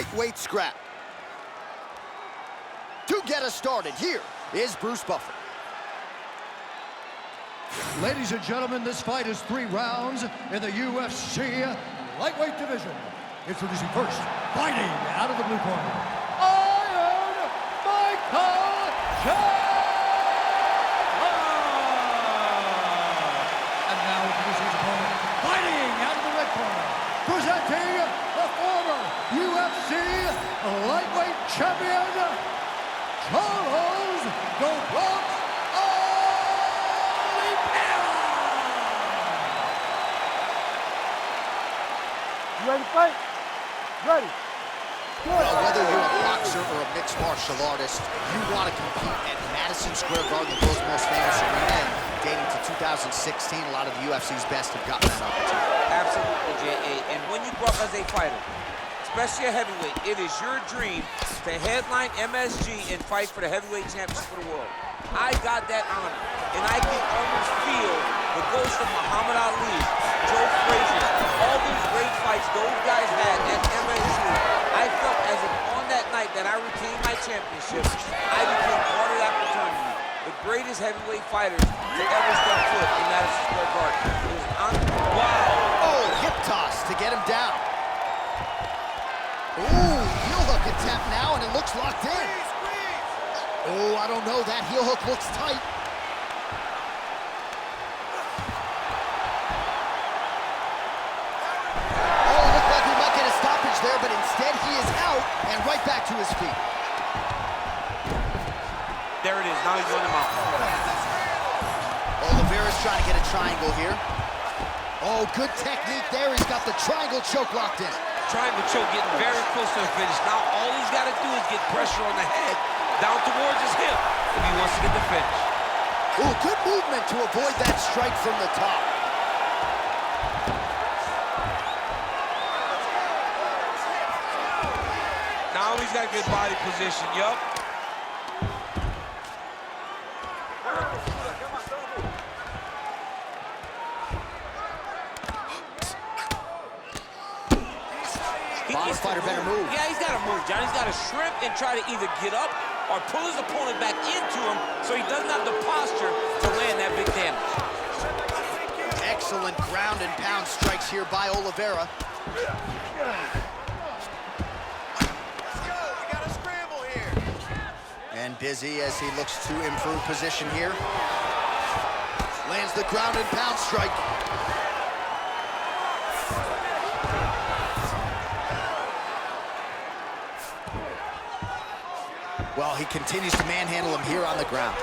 lightweight scrap. To get us started, here is Bruce Buffer. Ladies and gentlemen, this fight is 3 rounds in the UFC lightweight division. Introducing first, fighting out of the blue corner, Iron Michael Chandler! And now introducing his opponent, fighting out of the red corner, presenting the former UFC lightweight champion, Charles the Rock Oliveira! You ready to fight? Ready. Well, whether you're a boxer or a mixed martial artist, you want to compete at Madison Square Garden, the world's most famous arena, and dating to 2016, a lot of the UFC's best have gotten that opportunity. Absolutely, J.A. And when you grow up as a fighter, especially a heavyweight, it is your dream to headline MSG and fight for the heavyweight championship of the world. I got that honor, and I can almost feel the ghost of Muhammad Ali, Joe Frazier, all these great fights those guys had at MSG. I felt as if on that night that I retained my championship, I became part of that fraternity. The greatest heavyweight fighters to ever step foot in Madison Square Garden. It was wow. Oh, hip toss to get him down. Ooh, heel hook attempt now, and it looks locked in. Oh, I don't know, that heel hook looks tight. Oh, looked like he might get a stoppage there, but instead he is out and right back to his feet. There it is, now he's on the mount. Oliveira's trying to get a triangle here. Oh, good technique there, he's got the triangle choke locked in. Triangle choke getting very close to the finish. Now all he's got to do is get pressure on the head, down towards his hip, if he wants to get the finish. Ooh, good movement to avoid that strike from the top. Now he's got good body position, yup. Fighter better move. Yeah, he's got to move, John. He's got to shrimp and try to either get up or pull his opponent back into him so he doesn't have the posture to land that big damage. Excellent ground and pound strikes here by Oliveira. Let's go. We got a scramble here. And busy as he looks to improve position here. Lands the ground and pound strike. Well, he continues to manhandle him here on the ground.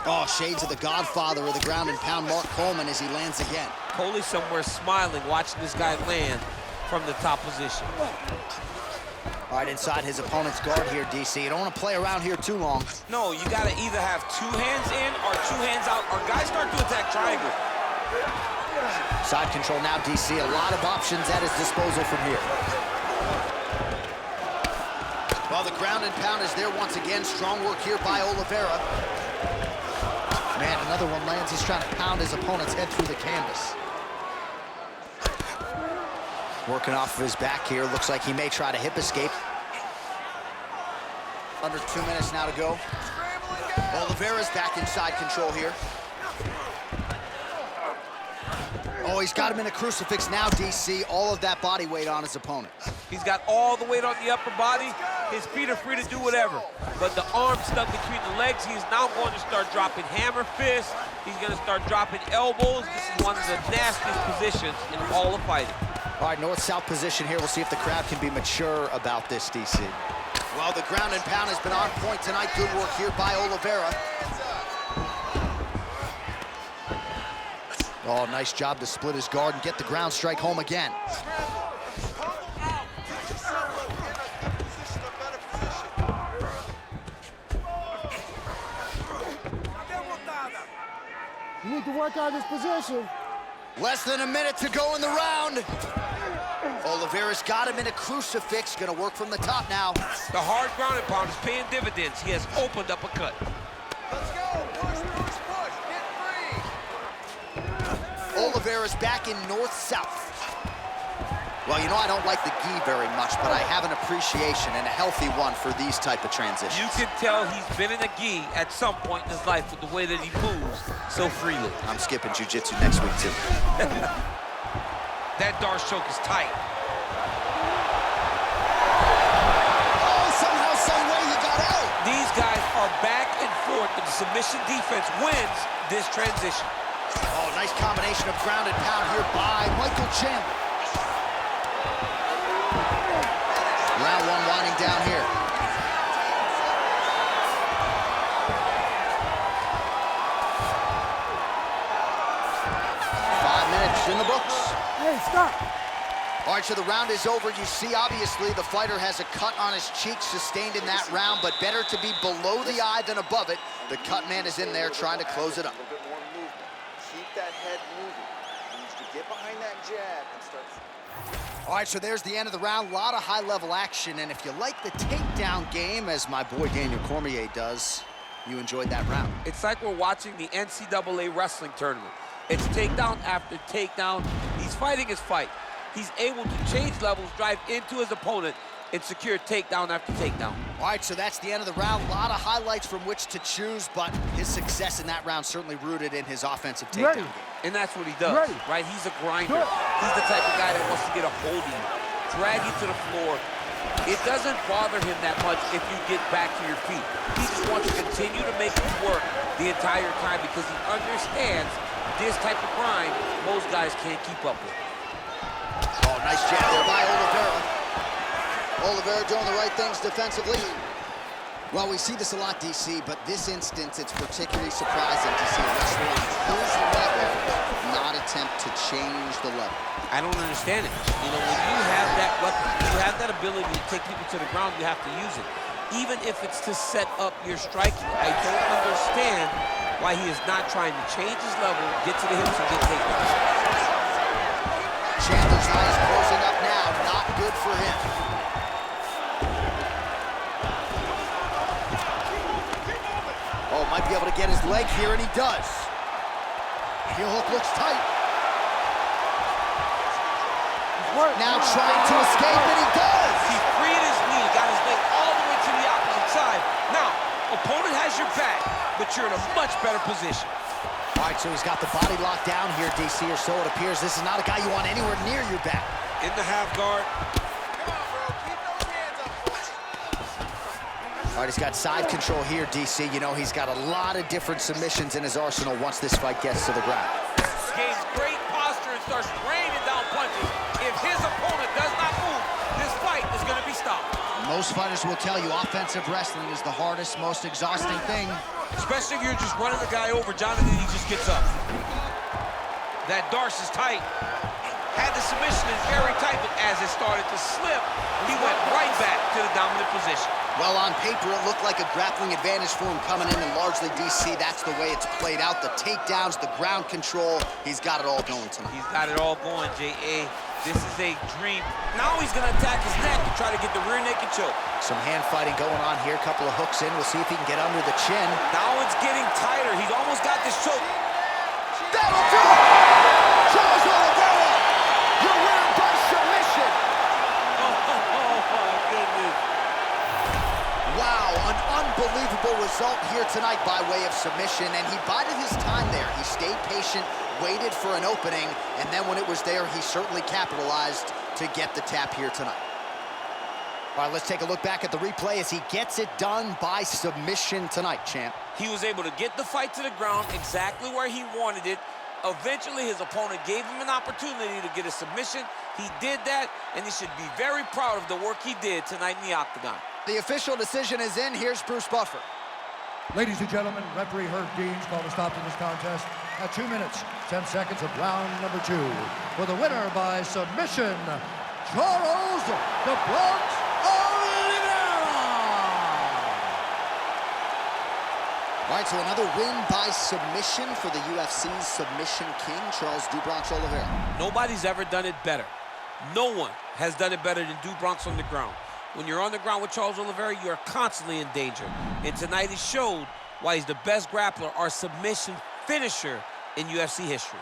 Oh, shades of the godfather of the ground and pound, Mark Coleman, as he lands again. Coley somewhere smiling, watching this guy land from the top position. All right, inside his opponent's guard here, DC. You don't want to play around here too long. No, you got to either have 2 hands in or 2 hands out, or guys start to attack triangle. Side control now, DC. A lot of options at his disposal from here. Well, the ground and pound is there once again. Strong work here by Oliveira. Man, another one lands. He's trying to pound his opponent's head through the canvas. Working off of his back here. Looks like he may try to hip escape. Under 2 minutes now to go. Oliveira's back in side control here. Oh, he's got him in a crucifix now, DC. All of that body weight on his opponent. He's got all the weight on the upper body. His feet are free to do whatever. But the arm stuck between the legs. He's now going to start dropping hammer fists. He's going to start dropping elbows. This is one of the nastiest positions in all of fighting. All right, north-south position here. We'll see if the crowd can be mature about this, DC. Well, the ground and pound has been on point tonight. Good work here by Oliveira. Oh, nice job to split his guard and get the ground strike home again. You need to work out this position. Less than a minute to go in the round. Oliveira's got him in a crucifix. Gonna work from the top now. The hard ground and pound is paying dividends. He has opened up a cut. Let's go. Push, push, push. Get free. Oliveira's back in north-south. Well, you know, I don't like the gi very much, but I have an appreciation and a healthy one for these type of transitions. You can tell he's been in a gi at some point in his life with the way that he moves so freely. I'm skipping jiu-jitsu next week, too. That Darce choke is tight. Oh, somehow, some way he got out. These guys are back and forth, but the submission defense wins this transition. Oh, nice combination of ground and pound here by Michael Chandler. Round one winding down here. In the books. Hey, stop. All right, so the round is over. You see, obviously, the fighter has a cut on his cheek sustained in that round, but better to be below the eye than above it. The cut man is in there trying to close it up. A little bit more movement. Keep that head moving. You need to get behind that jab and start. All right, so there's the end of the round. A lot of high-level action, and if you like the takedown game, as my boy Daniel Cormier does, you enjoyed that round. It's like we're watching the NCAA wrestling tournament. It's takedown after takedown. He's fighting his fight. He's able to change levels, drive into his opponent, and secure takedown after takedown. All right, so that's the end of the round. A lot of highlights from which to choose, but his success in that round certainly rooted in his offensive takedown game. And that's what he does, right? He's a grinder. Good. He's the type of guy that wants to get a hold of you, drag you to the floor. It doesn't bother him that much if you get back to your feet. He just wants to continue to make you work the entire time because he understands this type of grind most guys can't keep up with. Oh, nice jab there by Oliveira. Oliveira doing the right things defensively. Well, we see this a lot, DC, but this instance, it's particularly surprising to see a wrestler on his level not attempt to change the level. I don't understand it. You know, when you have that weapon, you have that ability to take people to the ground, you have to use it. Even if it's to set up your striking. I don't understand why he is not trying to change his level, get to the hips, and get takedowns. Chandler's eye is closing up now. Not good for him. Oh, might be able to get his leg here, and he does. Heel hook looks tight. Now trying to escape, and he does. He freed his knee, got his leg all the way to the opposite side. Now, opponent has your back, but you're in a much better position. All right, so he's got the body locked down here, DC, or so it appears. This is not a guy you want anywhere near your back. In the half guard. Come on, bro. Keep those hands up, boys. All right, he's got side control here, DC. You know, he's got a lot of different submissions in his arsenal once this fight gets to the ground. Gains great posture and starts raining down punches. If his opponent does not move, this fight is going to be stopped. Most fighters will tell you offensive wrestling is the hardest, most exhausting thing. Especially if you're just running the guy over, Jonathan, he just gets up. That Darce is tight. Had the submission in very tight, but as it started to slip, he went right back to the dominant position. Well, on paper, it looked like a grappling advantage for him coming in, and largely, DC, that's the way it's played out. The takedowns, the ground control, he's got it all going tonight. He's got it all going, J.A. This is a dream. Now he's going to attack his neck and try to get the rear naked choke. Some hand fighting going on here. Couple of hooks in. We'll see if he can get under the chin. Now it's getting tighter. He's almost got this choke. That'll do it! Charles Oliveira, your winner by submission. Oh, my goodness. Wow, an unbelievable result here tonight by way of submission, and he bided his time there. He stayed patient, waited for an opening, and then when it was there, he certainly capitalized to get the tap here tonight. All right, let's take a look back at the replay as he gets it done by submission tonight, champ. He was able to get the fight to the ground exactly where he wanted it. Eventually, his opponent gave him an opportunity to get a submission. He did that, and he should be very proud of the work he did tonight in the octagon. The official decision is in. Here's Bruce Buffer. Ladies and gentlemen, referee Herb Dean's called a stop to this contest at 2 minutes, 10 seconds of round number 2. For the winner by submission, Charles "The Bronx" Oliveira! All right, so another win by submission for the UFC's submission king, Charles "Do Bronx" Oliveira. Nobody's ever done it better. No one has done it better than Do Bronx on the ground. When you're on the ground with Charles Oliveira, you are constantly in danger. And tonight he showed why he's the best grappler or submission finisher in UFC history.